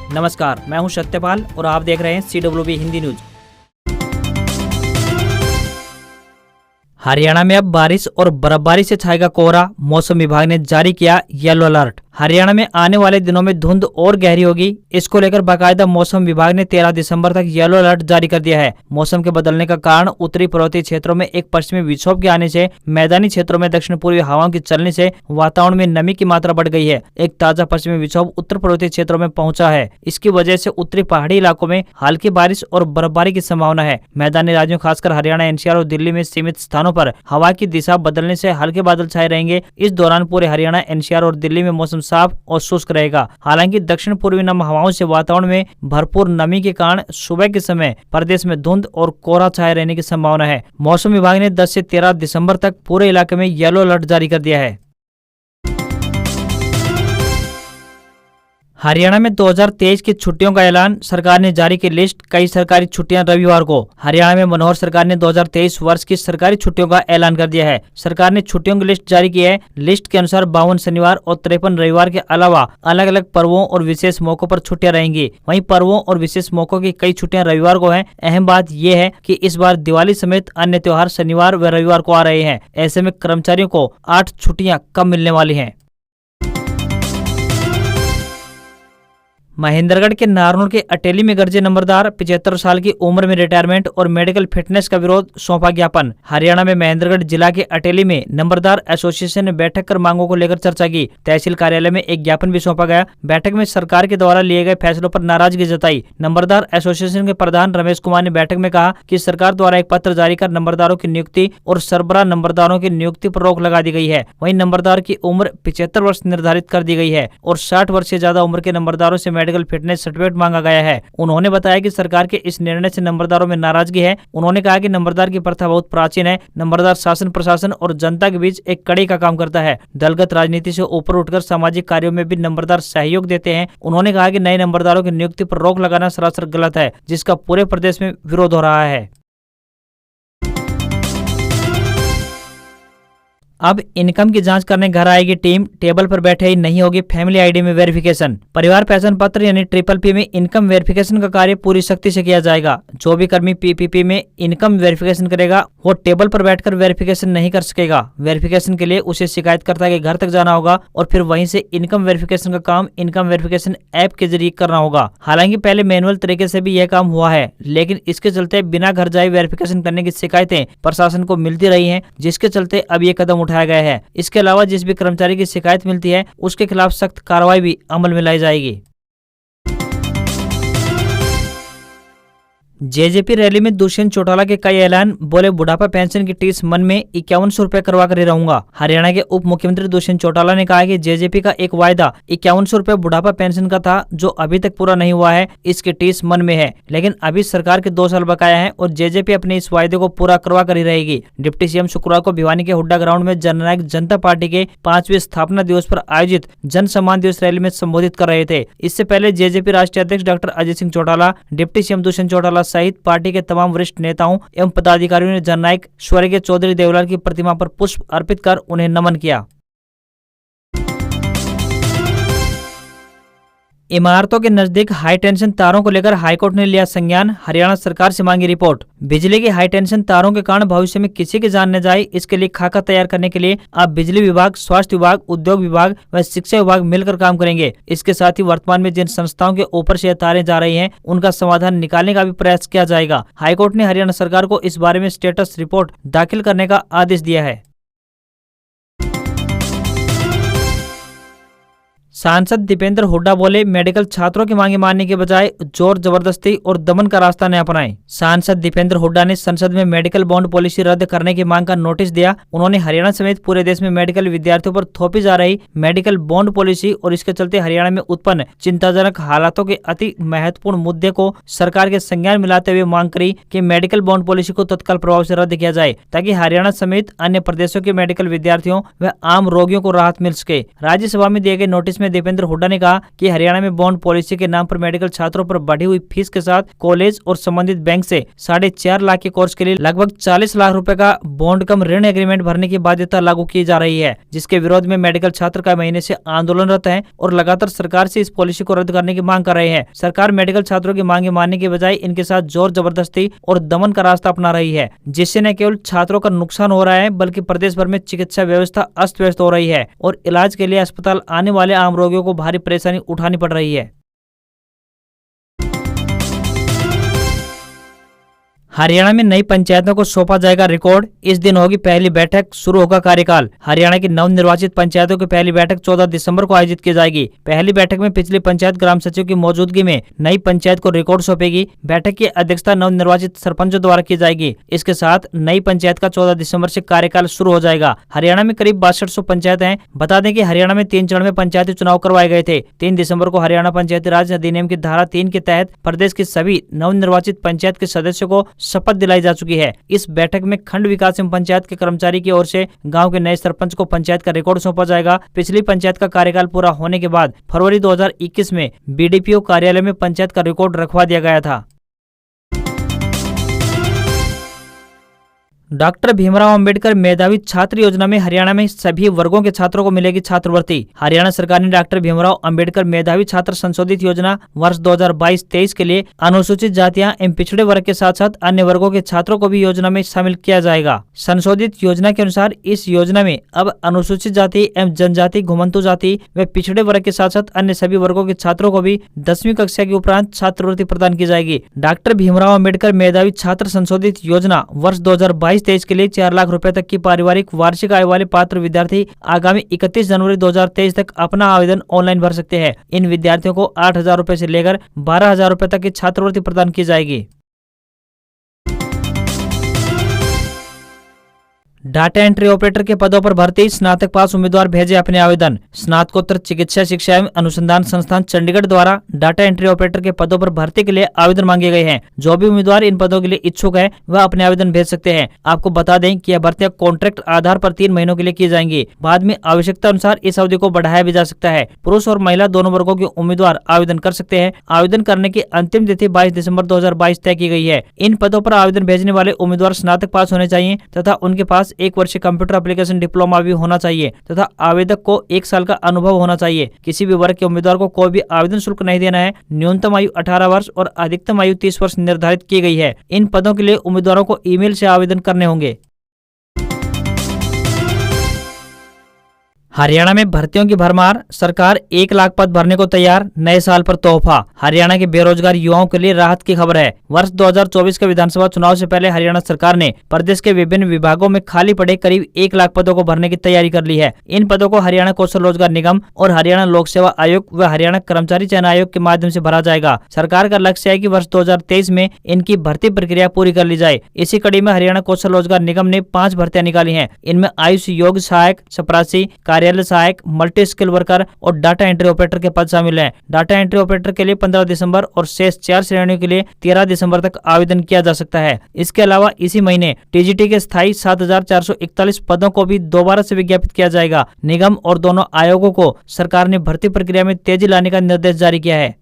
नमस्कार, मैं हूं सत्यपाल और आप देख रहे हैं CWB हिंदी न्यूज। हरियाणा में अब बारिश और बर्फबारी से छाएगा कोहरा, मौसम विभाग ने जारी किया येलो अलर्ट। हरियाणा में आने वाले दिनों में धुंध और गहरी होगी। इसको लेकर बाकायदा मौसम विभाग ने 13 दिसंबर तक येलो अलर्ट जारी कर दिया है। मौसम के बदलने का कारण उत्तरी पर्वतीय क्षेत्रों में एक पश्चिमी विक्षोभ के आने से, मैदानी क्षेत्रों में दक्षिण पूर्वी हवाओं की चलने से वातावरण में नमी की मात्रा बढ़ गई है। एक ताजा पश्चिमी विक्षोभ उत्तर पर्वतीय क्षेत्रों में पहुंचा है। इसकी वजह से उत्तरी पहाड़ी इलाकों में हल्की बारिश और बर्फबारी की संभावना है। मैदानी राज्यों खासकर हरियाणा, NCR और दिल्ली में सीमित स्थानों पर हवा की दिशा बदलने से हल्के बादल छाए रहेंगे। इस दौरान पूरे हरियाणा, NCR और दिल्ली में मौसम साफ और शुष्क रहेगा। हालांकि दक्षिण पूर्वी नम हवाओं से वातावरण में भरपूर नमी के कारण सुबह के समय प्रदेश में धुंध और कोहरा छाए रहने की संभावना है। मौसम विभाग ने 10 से 13 दिसंबर तक पूरे इलाके में येलो अलर्ट जारी कर दिया है। हरियाणा में 2023 की छुट्टियों का ऐलान, सरकार ने जारी की लिस्ट। कई सरकारी छुट्टियां रविवार को। हरियाणा में मनोहर सरकार ने 2023 वर्ष की सरकारी छुट्टियों का ऐलान कर दिया है। सरकार ने छुट्टियों की लिस्ट जारी की है। लिस्ट के अनुसार 52 शनिवार और 53 रविवार के अलावा अलग अलग पर्वों और विशेष मौकों पर छुट्टियां रहेंगी। वहीं पर्वों और विशेष मौकों की कई छुट्टियां रविवार को है। अहम बात यह है कि इस बार दिवाली समेत अन्य त्योहार शनिवार व रविवार को आ रहे हैं। ऐसे में कर्मचारियों को 8 छुट्टियां कम मिलने वाली हैं। महेंद्रगढ़ के नारनौल के अटेली में गरजे नंबरदार, 75 साल की उम्र में रिटायरमेंट और मेडिकल फिटनेस का विरोध, सौंपा ज्ञापन। हरियाणा में महेंद्रगढ़ जिला के अटेली में नंबरदार एसोसिएशन ने बैठक कर मांगों को लेकर चर्चा की। तहसील कार्यालय में एक ज्ञापन भी सौंपा गया। बैठक में सरकार के द्वारा लिए गए फैसलों पर नाराजगी जताई। नंबरदार एसोसिएशन के प्रधान रमेश कुमार ने बैठक में कहा कि सरकार द्वारा एक पत्र जारी कर नंबरदारों की नियुक्ति और सरबराह नंबरदारों की नियुक्ति पर रोक लगा दी गई है। वहीं नंबरदार की उम्र 75 वर्ष निर्धारित कर दी गई है और 60 वर्ष से ज्यादा उम्र के नंबरदारों से मेडिकल फिटनेस सर्टिफिकेट मांगा गया है। उन्होंने बताया कि सरकार के इस निर्णय से नंबरदारों में नाराजगी है। उन्होंने कहा कि नंबरदार की प्रथा बहुत प्राचीन है। नंबरदार शासन, प्रशासन और जनता के बीच एक कड़ी का काम करता है। दलगत राजनीति से ऊपर उठकर सामाजिक कार्यों में भी नंबरदार सहयोग देते हैं। उन्होंने कहा कि नए नंबरदारों की नियुक्ति पर रोक लगाना सरासर गलत है, जिसका पूरे प्रदेश में विरोध हो रहा है। अब इनकम की जांच करने घर आएगी टीम। टेबल पर बैठे ही नहीं होगी फैमिली आईडी में वेरिफिकेशन। परिवार पहचान पत्र यानी PPP में इनकम वेरिफिकेशन का कार्य पूरी सख्ती से किया जाएगा। जो भी कर्मी PPP में इनकम वेरिफिकेशन करेगा वो टेबल पर बैठकर वेरिफिकेशन नहीं कर सकेगा। वेरिफिकेशन के लिए उसे शिकायतकर्ता के घर तक जाना होगा और फिर वहीं से इनकम वेरिफिकेशन का काम इनकम वेरिफिकेशन ऐप के जरिए करना होगा। हालांकि पहले मैनुअल तरीके से भी यह काम हुआ है, लेकिन इसके चलते बिना घर जाए वेरिफिकेशन करने की शिकायतें प्रशासन को मिलती रही हैं, जिसके चलते अब ये कदम उठाया गया है। इसके अलावा जिस भी कर्मचारी की शिकायत मिलती है उसके खिलाफ सख्त कार्रवाई भी अमल में लाई जाएगी। JJP रैली में दुष्यंत चौटाला के कई ऐलान, बोले बुढ़ापा पेंशन की टीस मन में 5100 रुपए करवा कर ही रहूंगा। हरियाणा के उप मुख्यमंत्री दुष्यंत चौटाला ने कहा कि JJP का एक वायदा 5100 रुपए बुढ़ापा पेंशन का था, जो अभी तक पूरा नहीं हुआ है। इसकी टीस मन में है, लेकिन अभी सरकार के 2 साल बकाया है और JJP अपने इस वायदे को पूरा करवा कर ही रहेगी। डिप्टी CM शुक्रवार को भिवानी के हुड्डा ग्राउंड में जननायक जनता पार्टी के 5वें स्थापना दिवस पर आयोजित जन सम्मान दिवस रैली में संबोधित कर रहे थे। इससे पहले JJP राष्ट्रीय अध्यक्ष doctor Ajay Singh Chautala, deputy CM Dushyant Chautala सहित पार्टी के तमाम वरिष्ठ नेताओं एवं पदाधिकारियों ने जननायक स्वर्गीय चौधरी देवलाल की प्रतिमा पर पुष्प अर्पित कर उन्हें नमन किया। इमारतों के नजदीक हाई टेंशन तारों को लेकर हाईकोर्ट ने लिया संज्ञान। हरियाणा सरकार से मांगी रिपोर्ट। बिजली की हाई टेंशन तारों के कारण भविष्य में किसी की जान न जाए, इसके लिए खाका तैयार करने के लिए अब बिजली विभाग, स्वास्थ्य विभाग, उद्योग विभाग व शिक्षा विभाग मिलकर काम करेंगे। इसके साथ ही वर्तमान में जिन संस्थाओं के ऊपर से तारें जा रही हैं, उनका समाधान निकालने का भी प्रयास किया जाएगा। हाईकोर्ट ने हरियाणा सरकार को इस बारे में स्टेटस रिपोर्ट दाखिल करने का आदेश दिया है। सांसद दीपेंद्र हुड्डा बोले, मेडिकल छात्रों की मांगे मानने के बजाय जोर जबरदस्ती और दमन का रास्ता न अपनाएं। सांसद दीपेंद्र हुड्डा ने संसद में मेडिकल बॉन्ड पॉलिसी रद्द करने की मांग का नोटिस दिया। उन्होंने हरियाणा समेत पूरे देश में मेडिकल विद्यार्थियों पर थोपी जा रही मेडिकल बॉन्ड पॉलिसी और इसके चलते हरियाणा में उत्पन्न चिंताजनक हालातों के अति महत्वपूर्ण मुद्दे को सरकार के संज्ञान में लाते हुए मांग करी कि मेडिकल बॉन्ड पॉलिसी को तत्काल प्रभाव से रद्द किया जाए, ताकि हरियाणा समेत अन्य प्रदेशों के मेडिकल विद्यार्थियों व आम रोगियों को राहत मिल सके। राज्यसभा में दिए गए नोटिस में ने दीपेंद्र हुड्डा ने कहा कि हरियाणा में बॉन्ड पॉलिसी के नाम पर मेडिकल छात्रों पर बढ़ी हुई फीस के साथ कॉलेज और संबंधित बैंक से 4.5 लाख के कोर्स के लिए लगभग 40 लाख रुपए का बॉन्ड कम ऋण एग्रीमेंट भरने की बाध्यता लागू की जा रही है, जिसके विरोध में मेडिकल छात्र कई महीने से आंदोलनरत हैं और लगातार सरकार से इस पॉलिसी को रद्द करने की मांग कर रहे हैं। सरकार मेडिकल छात्रों की मांगे मानने के बजाय इनके साथ जोर जबरदस्ती और दमन का रास्ता अपना रही है, जिससे न केवल छात्रों का नुकसान हो रहा है बल्कि प्रदेश भर में चिकित्सा व्यवस्था अस्त व्यस्त हो रही है और इलाज के लिए अस्पताल आने वाले आम रोगियों को भारी परेशानी उठानी पड़ रही है। हरियाणा में नई पंचायतों को सौंपा जाएगा रिकॉर्ड, इस दिन होगी पहली बैठक, शुरू होगा कार्यकाल। हरियाणा की नवनिर्वाचित पंचायतों की पहली बैठक 14 दिसंबर को आयोजित की जाएगी। पहली बैठक में पिछली पंचायत ग्राम सचिव की मौजूदगी में नई पंचायत को रिकॉर्ड सौंपेगी। बैठक की अध्यक्षता नवनिर्वाचित सरपंचों द्वारा की जाएगी। इसके साथ नई पंचायत का 14 दिसंबर से कार्यकाल शुरू हो जाएगा। हरियाणा में करीब 6200 पंचायत हैं। बता दें कि हरियाणा में 3 चरण में पंचायती चुनाव करवाए गए थे। 3 दिसंबर को हरियाणा पंचायती राज अधिनियम की धारा 3 के तहत प्रदेश की सभी नवनिर्वाचित पंचायत के सदस्यों को शपथ दिलाई जा चुकी है। इस बैठक में खंड विकास एवं पंचायत के कर्मचारी की ओर से गांव के नए सरपंच को पंचायत का रिकॉर्ड सौंपा जाएगा। पिछली पंचायत का कार्यकाल पूरा होने के बाद फरवरी 2021 में बीडीपीओ कार्यालय में पंचायत का रिकॉर्ड रखवा दिया गया था। डॉक्टर भीमराव अंबेडकर मेधावी छात्र योजना में हरियाणा में सभी वर्गों के छात्रों को मिलेगी छात्रवृत्ति। हरियाणा सरकार ने डॉक्टर भीमराव अंबेडकर मेधावी छात्र संशोधित योजना वर्ष 2022-23 के लिए अनुसूचित जातियां एवं पिछड़े वर्ग के साथ साथ अन्य वर्गों के छात्रों को भी योजना में शामिल किया जाएगा। संशोधित योजना के अनुसार इस योजना में अब अनुसूचित जाति एवं जनजाति, घुमंतु जाति व पिछड़े वर्ग के साथ साथ अन्य सभी वर्गों के छात्रों को भी 10वीं कक्षा के उपरांत छात्रवृत्ति प्रदान की जाएगी। डॉक्टर भीमराव अंबेडकर मेधावी छात्र संशोधित योजना वर्ष 2022-23 के लिए 4 लाख रुपए तक की पारिवारिक वार्षिक आय वाले पात्र विद्यार्थी आगामी 31 जनवरी 2023 तक अपना आवेदन ऑनलाइन भर सकते हैं। इन विद्यार्थियों को 8,000 रुपए से लेकर 12,000 रुपए तक की छात्रवृत्ति प्रदान की जाएगी। डाटा एंट्री ऑपरेटर के पदों पर भर्ती, स्नातक पास उम्मीदवार भेजे अपने आवेदन। स्नातकोत्तर चिकित्सा शिक्षा एवं अनुसंधान संस्थान चंडीगढ़ द्वारा डाटा एंट्री ऑपरेटर के पदों पर भर्ती के लिए आवेदन मांगे गए हैं। जो भी उम्मीदवार इन पदों के लिए इच्छुक है वह अपने आवेदन भेज सकते हैं। आपको बता दें कि यह भर्तियां कॉन्ट्रैक्ट आधार पर 3 महीनों के लिए की जाएंगी। बाद में आवश्यकता अनुसार इस अवधि को बढ़ाया भी जा सकता है। पुरुष और महिला दोनों वर्गों के उम्मीदवार आवेदन कर सकते हैं। आवेदन करने की अंतिम तिथि 22 दिसंबर 2022 तय की गई है। इन पदों पर आवेदन भेजने वाले उम्मीदवार स्नातक पास होने चाहिए तथा उनके पास 1 वर्ष कंप्यूटर एप्लीकेशन डिप्लोमा भी होना चाहिए तथा आवेदक को 1 साल का अनुभव होना चाहिए। किसी भी वर्ग के उम्मीदवार को कोई भी आवेदन शुल्क नहीं देना है। न्यूनतम आयु 18 वर्ष और अधिकतम आयु 30 वर्ष निर्धारित की गई है। इन पदों के लिए उम्मीदवारों को ईमेल से आवेदन करने होंगे। हरियाणा में भर्तियों की भरमार, सरकार 1 लाख पद भरने को तैयार, नए साल पर तोहफा। हरियाणा के बेरोजगार युवाओं के लिए राहत की खबर है। वर्ष 2024 के विधानसभा चुनाव से पहले हरियाणा सरकार ने प्रदेश के विभिन्न विभागों में खाली पड़े करीब 1 लाख पदों को भरने की तैयारी कर ली है। इन पदों को हरियाणा कौशल रोजगार निगम और हरियाणा लोक सेवा आयोग व हरियाणा कर्मचारी चयन आयोग के माध्यम से भरा जाएगा। सरकार का लक्ष्य है कि वर्ष 2023 में इनकी भर्ती प्रक्रिया पूरी कर ली जाए। इसी कड़ी में हरियाणा कौशल रोजगार निगम ने 5 भर्तियां निकाली हैं। इनमें आयुष योग सहायक, चपरासी, कार्यालय सहायक, मल्टी स्किल वर्कर और डाटा एंट्री ऑपरेटर के पद शामिल हैं। डाटा एंट्री ऑपरेटर के लिए 15 दिसंबर और शेष 4 श्रेणियों के लिए 13 दिसंबर तक आवेदन किया जा सकता है। इसके अलावा इसी महीने टीजीटी के स्थायी 7,441 पदों को भी दोबारा से विज्ञापित किया जाएगा। निगम और दोनों आयोगों को सरकार ने भर्ती प्रक्रिया में तेजी लाने का निर्देश जारी किया है।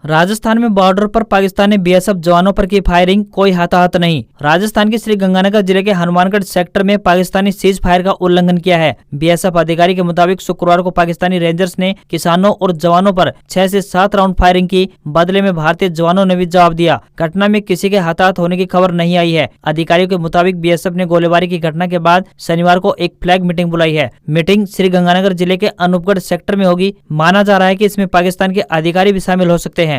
राजस्थान में बॉर्डर पर पाकिस्तानी बीएसएफ जवानों पर की फायरिंग, कोई हताहत नहीं। राजस्थान के श्रीगंगानगर जिले के हनुमानगढ़ सेक्टर में पाकिस्तानी सीज फायर का उल्लंघन किया है। बीएसएफ अधिकारी के मुताबिक शुक्रवार को पाकिस्तानी रेंजर्स ने किसानों और जवानों पर 6 से 7 राउंड फायरिंग की। बदले में भारतीय जवानों ने भी जवाब दिया। घटना में किसी के हताहत होने की खबर नहीं आई है। अधिकारियों के मुताबिक बीएसएफ ने गोलीबारी की घटना के बाद शनिवार को एक फ्लैग मीटिंग बुलाई है। मीटिंग श्रीगंगानगर जिले के अनूपगढ़ सेक्टर में होगी। माना जा रहा है कि इसमें पाकिस्तान के अधिकारी भी शामिल हो सकते हैं।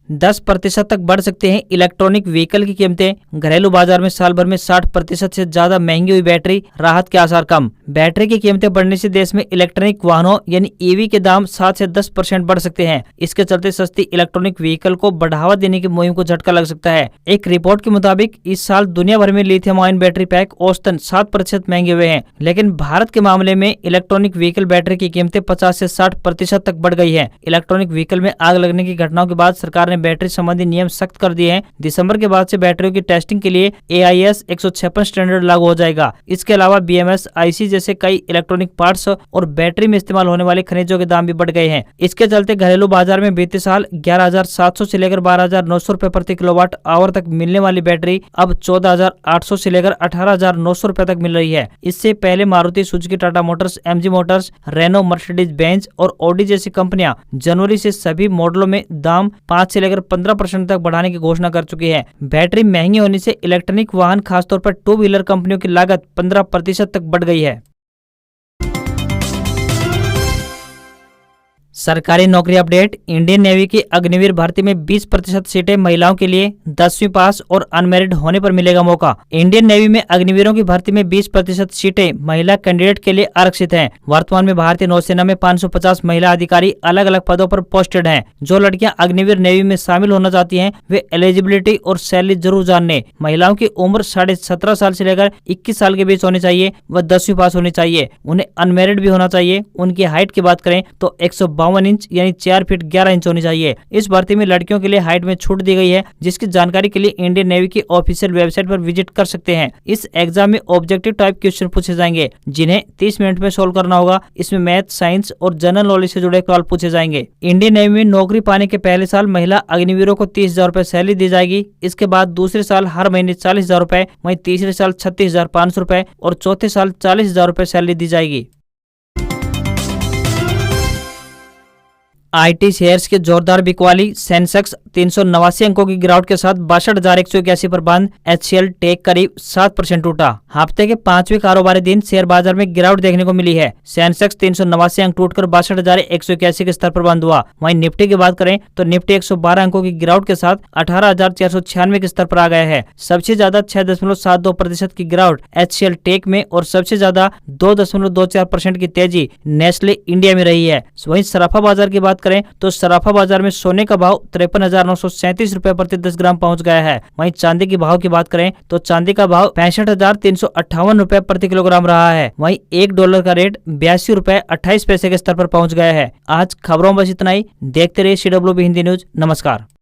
10% तक बढ़ सकते हैं इलेक्ट्रॉनिक व्हीकल की कीमतें। घरेलू बाजार में साल भर में 60% से ज्यादा महंगी हुई बैटरी, राहत के आसार कम। बैटरी की कीमतें बढ़ने से देश में इलेक्ट्रॉनिक वाहनों यानी ईवी के दाम 7 से 10% बढ़ सकते हैं। इसके चलते सस्ती इलेक्ट्रॉनिक व्हीकल को बढ़ावा देने की मुहिम को झटका लग सकता है। एक रिपोर्ट के मुताबिक इस साल दुनिया भर में लिथियम आयन बैटरी पैक औसतन 7% महंगे हुए हैं, लेकिन भारत के मामले में इलेक्ट्रॉनिक व्हीकल बैटरी की कीमतें 50 से 60% तक बढ़ गई है। इलेक्ट्रॉनिक व्हीकल में आग लगने की घटनाओं के बाद सरकार ने ने बैटरी संबंधी नियम सख्त कर दिए हैं। दिसंबर के बाद से बैटरियों की टेस्टिंग के लिए AIS 156 स्टैंडर्ड लागू हो जाएगा। इसके अलावा BMS, IC जैसे कई इलेक्ट्रॉनिक पार्ट्स और बैटरी में इस्तेमाल होने वाले खनिजों के दाम भी बढ़ गए हैं। इसके चलते घरेलू बाजार में बीते साल 11,700 से लेकर 12,900 रुपए प्रति किलोवाट आवर तक मिलने वाली बैटरी अब 14,800 से लेकर 18,900 रुपए तक मिल रही है। इससे पहले Maruti Suzuki, Tata Motors, MG Motors, Renault, Mercedes Benz और ऑडी जैसी कंपनियां जनवरी से सभी मॉडलों में दाम 5 से लेकर 15% तक बढ़ाने की घोषणा कर चुकी है। बैटरी महंगी होने से इलेक्ट्रॉनिक वाहन, खासतौर पर 2 व्हीलर कंपनियों की लागत 15% तक बढ़ गई है। सरकारी नौकरी अपडेट। इंडियन नेवी की अग्निवीर भर्ती में 20% सीटें महिलाओं के लिए 10वीं पास और अनमैरिड होने पर मिलेगा मौका। इंडियन नेवी में अग्निवीरों की भर्ती में 20% सीटें महिला कैंडिडेट के लिए आरक्षित हैं। वर्तमान में भारतीय नौसेना में 550 महिला अधिकारी अलग अलग पदों पर पोस्टेड हैं। जो लड़कियां अग्निवीर नेवी में शामिल होना चाहती हैं वे एलिजिबिलिटी और सैलरी जरूर जान लें। महिलाओं की उम्र 17.5 साल से लेकर 21 साल के बीच होनी चाहिए व 10वीं पास होनी चाहिए। उन्हें अनमैरिड भी होना चाहिए। उनकी हाइट की बात करें तो 152 इंच यानी 4 फीट 11 इंच होनी चाहिए। इस भर्ती में लड़कियों के लिए हाइट में छूट दी गई है, जिसकी जानकारी के लिए इंडियन नेवी की ऑफिशियल वेबसाइट पर विजिट कर सकते हैं। इस एग्जाम में ऑब्जेक्टिव टाइप क्वेश्चन पूछे जाएंगे, जिन्हें 30 मिनट में सोल्व करना होगा। इसमें मैथ, साइंस और जनरल नॉलेज से जुड़े सवाल पूछे जाएंगे। इंडियन नेवी में नौकरी पाने के पहले साल महिला अग्निवीरों को 30,000 रुपए सैलरी दी जाएगी। इसके बाद दूसरे साल हर महीने 40,000 रुपए, वहीं तीसरे साल 36,500 रुपए और चौथे साल 40,000 रुपए सैलरी दी जाएगी। IT शेयर्स की जोरदार बिकवाली। सेंसेक्स 389 अंकों की गिरावट के साथ 62,181 पर बंद। HCL टेक करीब 7% टूटा। हफ्ते के 5वें कारोबारी दिन शेयर बाजार में गिरावट देखने को मिली है। सेंसेक्स 389 अंक टूटकर 62,181 के स्तर पर बंद हुआ। वहीं निफ्टी की बात करें तो निफ्टी 112 अंकों की गिरावट के साथ 18,496 के स्तर पर आ गया है। सबसे ज्यादा 6.72% की गिरावट HCL टेक में और सबसे ज्यादा 2.24% की तेजी नेस्ले इंडिया में रही है। वहीं सराफा बाजार की बात करें तो सराफा बाजार में सोने का भाव 53,937 रुपए प्रति 10 ग्राम पहुंच गया है। वहीं चांदी के भाव की बात करें तो चांदी का भाव 65,358 रुपए प्रति किलोग्राम रहा है। वहीं $1 का रेट 82 रुपए 28 पैसे के स्तर पर पहुंच गया है। आज खबरों में बस इतना ही। देखते रहिए CWB हिंदी न्यूज। नमस्कार।